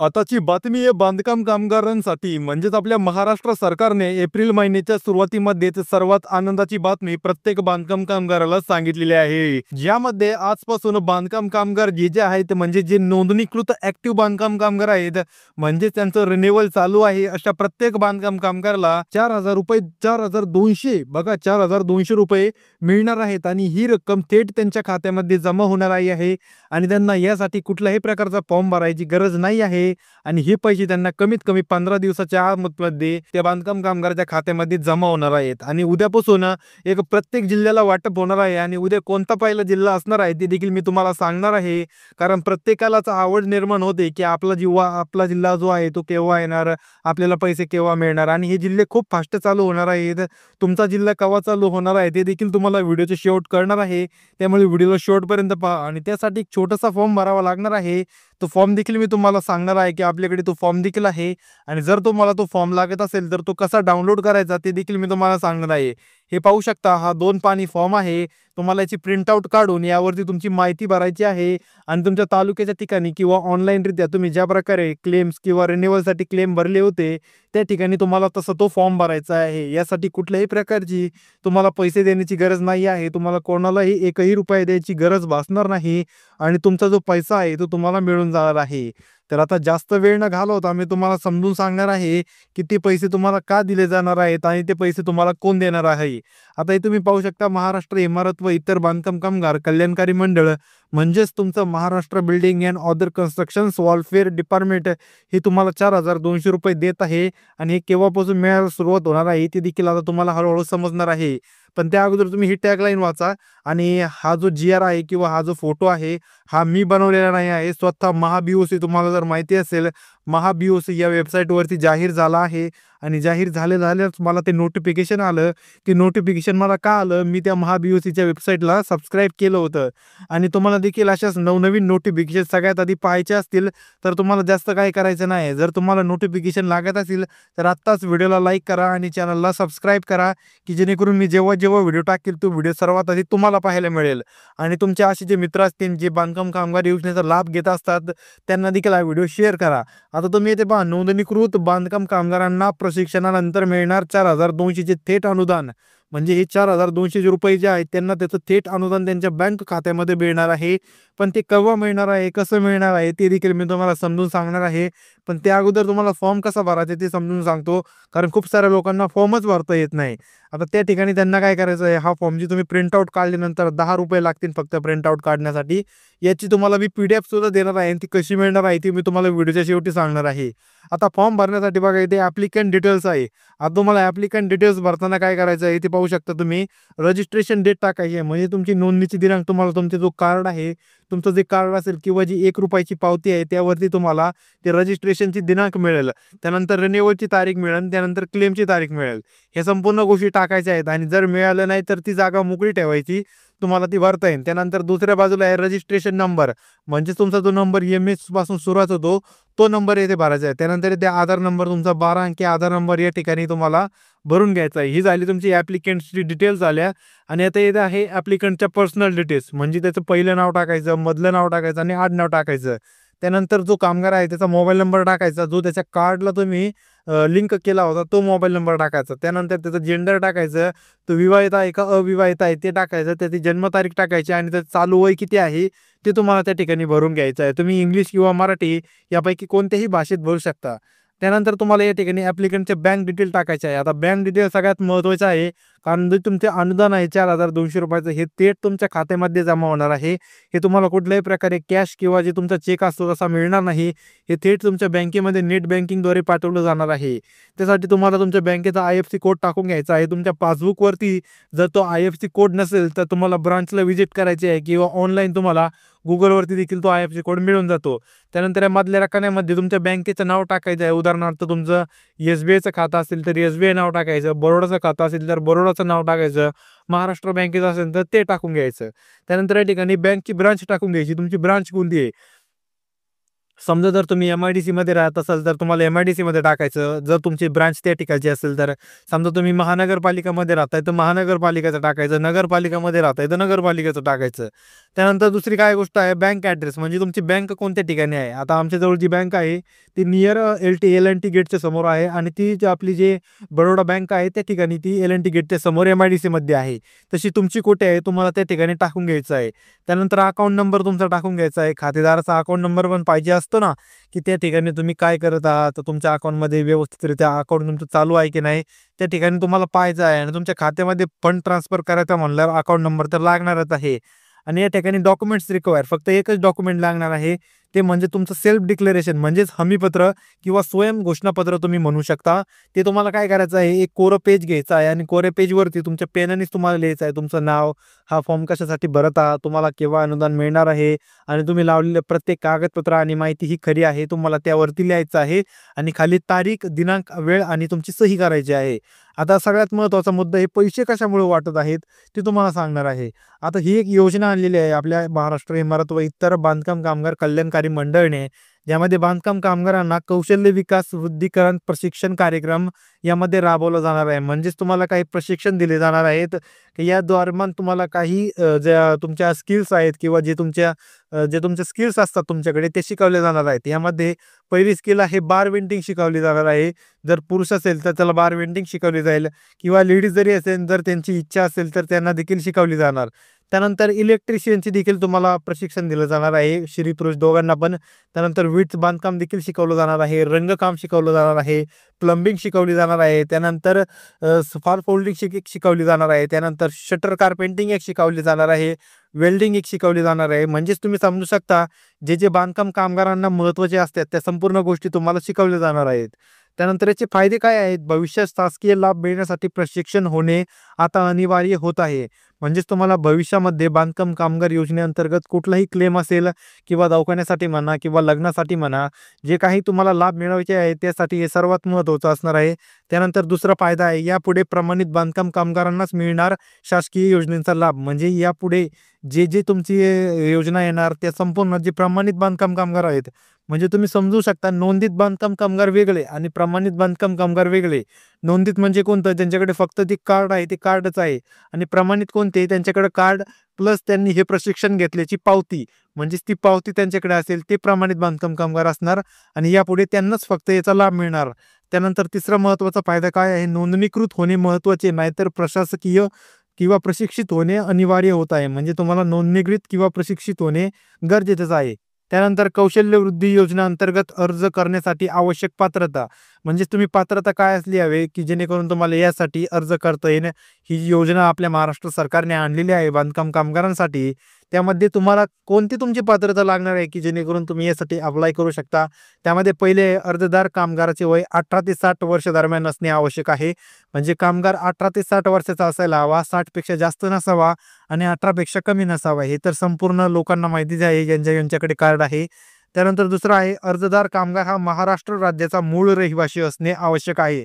आताची बातमी आहे बांधकाम कामगारांसाठी. म्हणजेच आपल्या महाराष्ट्र सरकारने एप्रिल महिन्याच्या सुरुवातीमध्येच सर्वात आनंदाची बातमी प्रत्येक बांधकाम कामगाराला सांगितलेली आहे. ज्यामध्ये आजपासून बांधकाम कामगार जे आहेत, म्हणजे जे नोंदणीकृत ऍक्टिव्ह बांधकाम कामगार आहेत, म्हणजे त्यांचं रिन्युअल चालू आहे, अशा प्रत्येक बांधकाम कामगाराला 4,000 रुपये, 4,200, बघा 4,200 रुपये मिळणार आहेत. आणि ही रक्कम थेट त्यांच्या खात्यामध्ये जमा होणार आहे. आणि त्यांना यासाठी कुठल्याही प्रकारचा फॉर्म भरायची गरज नाही आहे. आणि हे पैसे त्यांना कमीत कमी 15 दिवसाच्या आतमध्ये त्या बांधकाम कामगाराच्या खात्यामध्ये जमा होणार आहेत. आणि उद्यापासून एक प्रत्येक जिल्ह्याला वाटप होणार आहे. आणि उद्या कोणता पहिला जिल्हा असणार आहे ते देखील मी तुम्हाला सांगणार आहे. कारण प्रत्येकालाच आवड निर्माण होते की आपला जिल्हा जो आहे तो केव्हा येणार, आपल्याला पैसे केव्हा मिळणार. आणि हे जिल्हे खूप फास्ट चालू होणार आहेत. तुमचा जिल्हा केव्हा चालू होणार आहे ते देखील तुम्हाला व्हिडिओचे शेवट करणार आहे. त्यामुळे व्हिडिओला शेवटपर्यंत पहा. आणि त्यासाठी एक छोटासा फॉर्म भरावा लागणार आहे. तो फॉर्म देखील मी तुम्हाला सांगणार आहे की आपल्याकडे तो फॉर्म देखील आहे. आणि जर तुम्हाला तो फॉर्म लागत असेल तर तो कसा डाउनलोड करायचा ते देखील मी तुम्हाला सांगणार आहे. हे पाहू शकता, हा 2 पानी फॉर्म आहे. तुम्हाला याची प्रिंटआउट काढून यावरती तुमची माहिती भरायची आहे. आणि तुमच्या तालुक्याच्या ठिकाणी किंवा ऑनलाईनरित्या तुम्ही ज्या प्रकारे क्लेम्स किंवा रिन्युअलसाठी क्लेम भरले होते त्या ठिकाणी तुम्हाला तसा तो फॉर्म भरायचा आहे. यासाठी कुठल्याही प्रकारची तुम्हाला पैसे देण्याची गरज नाही आहे. तुम्हाला कोणालाही एकही रुपया द्यायची गरज भासणार नाही. आणि तुमचा जो पैसा आहे तो तुम्हाला मिळून जाणार आहे. तर आता जास्त वेळ न घालवता मी तुम्हाला समजून सांगणार आहे की ते पैसे तुम्हाला का दिले जाणार आहेत आणि ते पैसे तुम्हाला कोण देणार आहे. आता हे तुम्ही पाहू शकता, महाराष्ट्र इमारत व इतर बांधकाम कामगार कल्याणकारी मंडळ, म्हणजेच तुमचं Maharashtra building and other constructions welfare department हे तुम्हाला 4,200 रुपये देत आहे. आणि हे केव्हापासून मिळायला सुरुवात होणार आहे ते देखील आता तुम्हाला हळूहळू समजणार आहे. पण त्या अगोदर तुम्ही ही टॅगलाईन वाचा. आणि हा जो GR आहे किंवा हा जो फोटो आहे हा मी बनवलेला नाही आहे. स्वतः महाBOC, तुम्हाला जर माहिती असेल, महाBOC या वेबसाईटवरती जाहीर झाला आहे. आणि जाहीर झाल्याच मला ते नोटिफिकेशन आलं. की नोटिफिकेशन मला का आलं, मी त्या महाBOCच्या वेबसाईटला सबस्क्राईब केलं होतं. आणि तुम्हाला देखील अशाच नवनवीन नोटिफिकेशन सगळ्यात आधी पाहायचे असतील तर तुम्हाला जास्त काही करायचं नाही. जर तुम्हाला नोटिफिकेशन लागत असेल तर आत्ताच व्हिडिओला लाईक करा आणि चॅनलला सबस्क्राईब करा, की जेणेकरून मी जेव्हा जेव्हा व्हिडिओ टाकेल तो व्हिडिओ सर्वात आधी तुम्हाला पाहायला मिळेल. आणि तुमचे असे जे मित्र असतील जे बांधकाम कामगार योजनेचा लाभ घेत असतात त्यांना देखील हा व्हिडिओ शेअर करा. आता तुम्ही इथे पहा, नोंदणीकृत बांधकाम कामगारांना प्रशिक्षणानंतर मिळणार 4,200 चे थेट अनुदान. म्हणजे हे 4,200 रुपये जे आहेत त्यांना त्याचं थेट अनुदान त्यांच्या बँक खात्यामध्ये मिळणार आहे. पण ते केव्हा मिळणार आहे, कसं मिळणार आहे ते देखील मी तुम्हाला समजून सांगणार आहे. पण त्या अगोदर तुम्हाला फॉर्म कसा भरायचा ते समजून सांगतो. कारण खूप साऱ्या लोकांना फॉर्मच भरता येत नाही. आता त्या ठिकाणी त्यांना काय करायचं आहे, हा फॉर्मची तुम्ही प्रिंटआउट काढल्यानंतर 10 रुपये लागतील फक्त प्रिंटआउट काढण्यासाठी. याची तुम्हाला मी PDF सुद्धा देणार आहे. ती कशी मिळणार आहे ती मी तुम्हाला व्हिडिओच्या शेवटी सांगणार आहे. आता फॉर्म भरण्यासाठी बघा इथे ॲप्लिकंट डिटेल्स आहे. आता तुम्हाला ॲप्लिकंट डिटेल्स भरताना काय करायचं आहे ते पाहू शकता तुम्ही. रजिस्ट्रेशन डेट टाकायची आहे, म्हणजे तुमची नोंदणीची दिनांक, तुम्हाला तुमचे जो कार्ड आहे, तुमचं जे कार्ड असेल किंवा जी 1 रुपयाची पावती आहे त्यावरती तुम्हाला ते रजिस्ट्रेशनची दिनांक मिळेल. त्यानंतर रिन्युअलची तारीख मिळेल, त्यानंतर क्लेमची तारीख मिळेल. हे संपूर्ण गोष्टी टाकायच्या आहेत. आणि जर मिळालं नाही तर ती जागा मोकळी ठेवायची, तुम्हाला ती भरता येईल. त्यानंतर दुसऱ्या बाजूला आहे रजिस्ट्रेशन नंबर, म्हणजे तुमचा जो नंबर MS पासून सुरुवात होतो तो नंबर येथे भरायचा आहे. त्यानंतर इथे आधार नंबर, तुमचा 12 अंकी आधार नंबर या ठिकाणी तुम्हाला भरून घ्यायचा आहे. ही झाली तुमची ॲप्लिकंटची डिटेल्स झाल्या. आणि आता इथे आहे ॲप्लिकंटच्या पर्सनल डिटेल्स, म्हणजे त्याचं पहिलं नाव टाकायचं, मधलं नाव टाकायचं आणि आडनाव टाकायचं. त्यानंतर जो कामगार आहे त्याचा मोबाईल नंबर टाकायचा, जो त्याच्या कार्डला तुम्ही लिंक केला होता तो मोबाईल नंबर टाकायचा. त्यानंतर त्याचं जेंडर टाकायचं, तो विवाहित आहे का अविवाहित आहे ते टाकायचं, त्याची जन्मतारीख टाकायची आणि त्याचं चालू वय किती आहे ते तुम्हाला त्या ठिकाणी भरून घ्यायचं आहे. तुम्ही इंग्लिश किंवा मराठी यापैकी कोणत्याही भाषेत भरू शकता. त्यानंतर तुम्हाला या ठिकाणी ॲप्लिकंटचे बँक डिटेल टाकायचे आहे. आता बँक डिटेल सगळ्यात महत्त्वाचं आहे, कारण जे तुमचे अनुदान आहे 4,200 रुपयाचं हे थेट तुमच्या खात्यामध्ये जमा होणार आहे. हे तुम्हाला कुठल्याही प्रकारे कॅश किंवा जे तुमचा चेक असतो तसा मिळणार नाही. हे थेट तुमच्या बँकेमध्ये नेट बँकिंगद्वारे पाठवलं जाणार आहे. त्यासाठी तुम्हाला तुमच्या बँकेचा IFSC कोड टाकून घ्यायचा आहे. तुमच्या पासबुकवरती जर तो IFSC कोड नसेल तर तुम्हाला ब्रांचला व्हिजिट करायची आहे, किंवा ऑनलाईन तुम्हाला Googleवरती देखील तो IFSC कोड मिळून जातो. त्यानंतर या मधल्या रकान्यामध्ये तुमच्या बँकेचं नाव टाकायचं आहे. उदाहरणार्थ तुमचं SBIचं खातं असेल तर SBI नाव टाकायचं, बरोडाचं खातं असेल तर बरोडाचं नाव टाकायचं, महाराष्ट्र बँकेचं असेल तर ते टाकून घ्यायचं. त्यानंतर या ठिकाणी बँकची ब्रांच टाकून घ्यायची, तुमची ब्रांच कोणती आहे. समजा जर तुम्ही एम-आय-डी-सी मध्ये राहत असाल, तर तुम्हाला एम-आय-डी-सी मध्ये टाकायचं. जर तुमची ब्रांच त्या ठिकाणची असेल, तर समजा तुम्ही महानगरपालिकामध्ये राहताय, तर महानगरपालिकेचं टाकायचं. नगरपालिकामध्ये राहताय, तर नगरपालिकेचं टाकायचं. त्यानंतर दुसरी काय गोष्ट आहे, बँक ॲड्रेस म्हणजे तुमची बँक कोणत्या ठिकाणी आहे. आता आमच्याजवळ जी बँक आहे, ती नियर एल-एन-टी गेटच्या समोर आहे आणि ती जी आपली जी बरोडा बँक आहे, त्या ठिकाणी ती एल-एन-टी गेटच्या समोर एम-आय-डी-सीमध्ये आहे. तशी तुमची कुठे आहे, तुम्हाला त्या ठिकाणी टाकून घ्यायचं आहे. त्यानंतर अकाउंट नंबर तुमचा टाकून घ्यायचा आहे. खातेदाराचा अकाउंट नंबर पण पाहिजे असतो ना, की त्या ठिकाणी तुम्ही काय करत आहात, तर तुमच्या अकाउंटमध्ये व्यवस्थितरित्या अकाउंट तुमचं चालू आहे की नाही, त्या ठिकाणी तुम्हाला पाहायचं आहे. आणि तुमच्या खात्यामध्ये फंड ट्रान्सफर करायचा म्हणल्यावर अकाउंट नंबर तर लागणारच आहे. आणि या ठिकाणी डॉक्युमेंट्स रिक्वायर फक्त एकच डॉक्युमेंट लागणार आहे, ते म्हणजे तुमचं सेल्फ डिक्लेरेशन म्हणजेच हमीपत्र किंवा स्वयं घोषणापत्र तुम्ही म्हणू शकता. ते तुम्हाला काय करायचं आहे, एक कोरं पेज घ्यायचं आहे आणि कोऱ्या पेजवरती तुमच्या पेनानेच तुम्हाला लिहायचं आहे तुमचं नाव, हा फॉर्म कशासाठी भरत आहात, तुम्हाला केव्हा अनुदान मिळणार आहे आणि तुम्ही लावलेले प्रत्येक कागदपत्र आणि माहिती ही खरी आहे, तुम्हाला त्यावरती लिहायचं आहे आणि खाली तारीख, दिनांक, वेळ आणि तुमची सही करायची आहे. आता सगळ्यात महत्त्वाचा मुद्दा, हे पैसे कशामुळे वाटत आहेत ते तुम्हाला सांगणार आहे. आता ही एक योजना आणलेली आहे आपल्या महाराष्ट्र इमारत व इतर बांधकाम कामगार कल्याणकारी मंडळाने, ज्यामध्ये बांधकाम कामगारांना कौशल्य विकास वृद्धिकरण प्रशिक्षण कार्यक्रम यामध्ये राबवला जाणार आहे. म्हणजेच तुम्हाला काही प्रशिक्षण दिले जाणार आहेत, की या दरम्यान तुम्हाला काही ज्या तुमच्या स्किल्स आहेत किंवा जे तुमचे स्किल्स असतात तुमच्याकडे, ते शिकवले जाणार आहेत. यामध्ये पहिली स्किल आहे बार वेल्डिंग शिकवली जाणार आहे. जर पुरुष असेल तर त्याला बार वेल्डिंग शिकवली जाईल किंवा लेडीज जरी असेल, जर त्यांची इच्छा असेल तर त्यांना देखील शिकवली जाणार. त्यानंतर इलेक्ट्रिशियनची देखील तुम्हाला प्रशिक्षण दिलं जाणार आहे, स्त्री पुरुष दोघांना पण. त्यानंतर वीट बांधकाम देखील शिकवलं जाणार आहे, रंगकाम शिकवलं जाणार आहे, प्लंबिंग शिकवली जाणार आहे. त्यानंतर फार फोल्डिंग शिकवली जाणार आहे. त्यानंतर शटर कारपेंटिंग एक शिकवली जाणार आहे, वेल्डिंग एक शिकवली जाणार आहे. म्हणजेच तुम्ही समजू शकता, जे बांधकाम कामगारांना महत्त्वाचे असतात त्या संपूर्ण गोष्टी तुम्हाला शिकवल्या जाणार आहेत. त्यानंतर याचे फायदे काय आहेत, भविष्यात शासकीय लाभ मिळण्यासाठी प्रशिक्षण होणे आता अनिवार्य होत आहे. म्हणजेच तुम्हाला भविष्यामध्ये बांधकाम कामगार योजनेअंतर्गत कुठलाही क्लेम असेल किंवा दवाखान्यासाठी म्हणा किंवा लग्नासाठी म्हणा, जे काही तुम्हाला लाभ मिळवायचे आहे त्यासाठी हे सर्वात महत्त्वाचं असणार आहे. त्यानंतर दुसरा फायदा आहे, यापुढे प्रमाणित बांधकाम कामगारांनाच मिळणार शासकीय योजनेचा लाभ. म्हणजे यापुढे जे तुमची योजना येणार त्या संपूर्ण जे प्रमाणित बांधकाम कामगार आहेत, म्हणजे तुम्ही समजू शकता, नोंदीत बांधकाम कामगार वेगळे आणि प्रमाणित बांधकाम कामगार वेगळे. नोंदीत म्हणजे कोणतं, ज्यांच्याकडे फक्त ते कार्ड आहे, ते कार्डच आहे. आणि प्रमाणित कोणते, त्यांच्याकडे कार्ड प्लस त्यांनी हे प्रशिक्षण घेतल्याची पावती, म्हणजेच ती पावती त्यांच्याकडे असेल, ते प्रमाणित बांधकाम कामगार असणार आणि यापुढे त्यांनाच फक्त याचा लाभ मिळणार. त्यानंतर तिसरा महत्त्वाचा फायदा काय आहे, नोंदणीकृत होणे महत्त्वाचे, नाहीतर प्रशासकीय किंवा प्रशिक्षित होणे अनिवार्य होत आहे. म्हणजे तुम्हाला नोंदणीकृत किंवा प्रशिक्षित होणे गरजेचंच आहे. त्यानंतर कौशल्य वृद्धी योजना अंतर्गत अर्ज करण्यासाठी आवश्यक पात्रता, म्हणजे तुम्ही पात्रता काय असली हवे, की जेणेकरून तुम्हाला यासाठी अर्ज करता येईल. ही जी योजना आपल्या महाराष्ट्र सरकारने आणलेली आहे बांधकाम कामगारांसाठी, त्यामध्ये तुम्हाला कोणती तुमची पात्रता लागणार आहे, की जेणेकरून तुम्ही यासाठी अप्लाय करू शकता. त्यामध्ये पहिले, अर्जदार कामगाराचे वय 18 ते 60 वर्ष दरम्यान असणे आवश्यक आहे. म्हणजे कामगार 18 ते 60 वर्षाचा असायला हवा, 60 पेक्षा जास्त नसावा आणि 18 पेक्षा कमी नसावा. हे तर संपूर्ण लोकांना माहितीच आहे, ज्यांच्याकडे कार्ड आहे. त्यानंतर दुसरा आहे, अर्जदार कामगार हा महाराष्ट्र राज्याचा मूळ रहिवासी असणे आवश्यक आहे.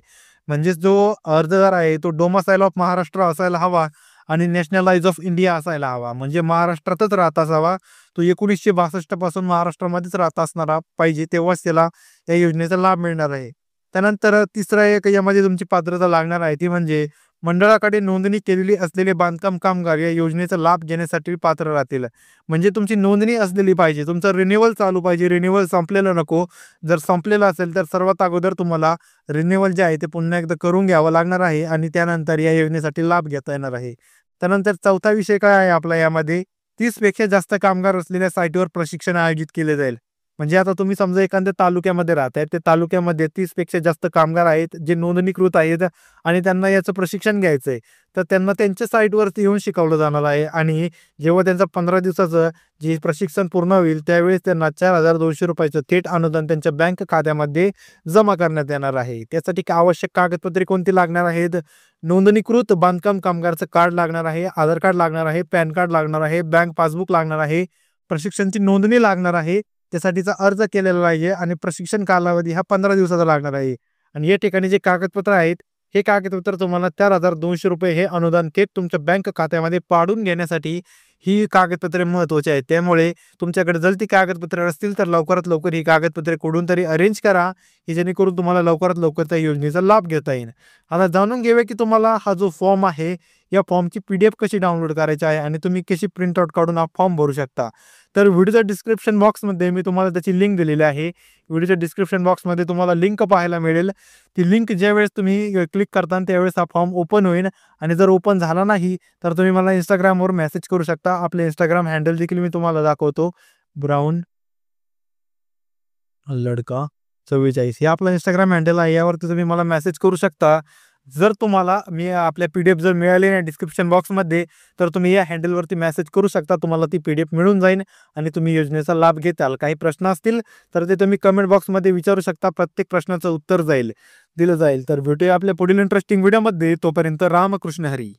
म्हणजेच जो अर्जदार आहे तो डोमासाईल ऑफ महाराष्ट्र असायला हवा आणि नॅशनलाइज ऑफ इंडिया असायला हवा. म्हणजे महाराष्ट्रातच राहत असावा. तो 1962 पासून महाराष्ट्रामध्येच राहत असणारा पाहिजे, तेव्हाच त्याला या योजनेचा लाभ मिळणार आहे. त्यानंतर तिसरा एक यामध्ये तुमची पात्रता लागणार आहे, ती म्हणजे मंडळाकडे नोंदणी केलेली असलेले बांधकाम कामगार या योजनेचा लाभ घेण्यासाठी पात्र राहतील. म्हणजे तुमची नोंदणी असलेली पाहिजे, तुमचं रिन्युअल चालू पाहिजे, रिन्युअल संपलेलं नको. जर संपलेलं असेल तर सर्वात अगोदर तुम्हाला रिन्युअल जे आहे ते पुन्हा एकदा करून घ्यावं लागणार आहे आणि त्यानंतर या योजनेसाठी लाभ घेता येणार आहे. त्यानंतर चौथा विषय काय आहे आपला यामध्ये, 30 पेक्षा जास्त कामगार असलेल्या साईटवर प्रशिक्षण आयोजित केले जाईल. म्हणजे आता तुम्ही समजा एखाद्या तालुक्यामध्ये राहताय, त्या तालुक्यामध्ये 30 पेक्षा जास्त कामगार आहेत जे नोंदणीकृत आहेत आणि त्यांना याचं प्रशिक्षण घ्यायचंय, तर त्यांना त्यांच्या साईटवरती येऊन शिकवलं जाणार आहे. आणि जेव्हा त्यांचं 15 दिवसाचं जे प्रशिक्षण पूर्ण होईल, त्यावेळेस त्यांना 4,200 रुपयाचं थेट अनुदान त्यांच्या बँक खात्यामध्ये जमा करण्यात येणार आहे. त्यासाठी आवश्यक कागदपत्रे कोणती लागणार आहेत, नोंदणीकृत बांधकाम कामगारचं कार्ड लागणार आहे, आधार कार्ड लागणार आहे, पॅन कार्ड लागणार आहे, बँक पासबुक लागणार आहे, प्रशिक्षणची नोंदणी लागणार आहे, त्यासाठीचा अर्ज केलेला पाहिजे आणि प्रशिक्षण कालावधी हा 15 दिवसाचा लागणार आहे. आणि या ठिकाणी जे कागदपत्र आहेत, हे कागदपत्र तुम्हाला 4,200 रुपये हे अनुदान थेट तुमच्या बँक खात्यामध्ये पाडून घेण्यासाठी ही कागदपत्रे महत्त्वाची आहेत. त्यामुळे तुमच्याकडे जर ती कागदपत्रे असतील तर लवकरात लवकर ही कागदपत्रे कुठून तरी अरेंज करा, की जेणेकरून तुम्हाला लवकरात लवकर त्या योजनेचा लाभ घेता येईल. आता जाणून घेऊया की तुम्हाला हा जो फॉर्म आहे, या फॉर्मची PDF कशी डाउनलोड करायची आहे आणि तुम्ही कशी प्रिंट आउट काढून हा फॉर्म भरू शकता. तर व्हिडिओच्या डिस्क्रिप्शन बॉक्समध्ये मी तुम्हाला त्याची लिंक दिलेली आहे. व्हिडिओच्या डिस्क्रिप्शन बॉक्समध्ये तुम्हाला लिंक पाहायला मिळेल. ती लिंक ज्यावेळेस तुम्ही क्लिक करता त्यावेळेस हा फॉर्म ओपन होईल आणि जर ओपन झाला नाही तर तुम्ही मला Instagramवर मेसेज करू शकता. आपले Instagram हँडल देखील मी तुम्हाला दाखवतो. ब्राउन लडका 44 हे आपलं Instagram हँडल आहे. यावरती तुम्ही मला मेसेज करू शकता. जर तुम्हाला मी आपल्या PDF जर मिळाली नाही डिस्क्रिप्शन बॉक्समध्ये, तर तुम्ही या हँडलवरती मेसेज करू शकता. तुम्हाला ती PDF मिळून जाईल आणि तुम्ही योजनेचा लाभ घेताल. काही प्रश्न असतील तर ते तुम्ही कमेंट बॉक्समध्ये विचारू शकता. प्रत्येक प्रश्नाचं उत्तर दिलं जाईल. तर भेटूया आपल्या पुढील इंटरेस्टिंग व्हिडिओमध्ये. तोपर्यंत रामकृष्ण हरी.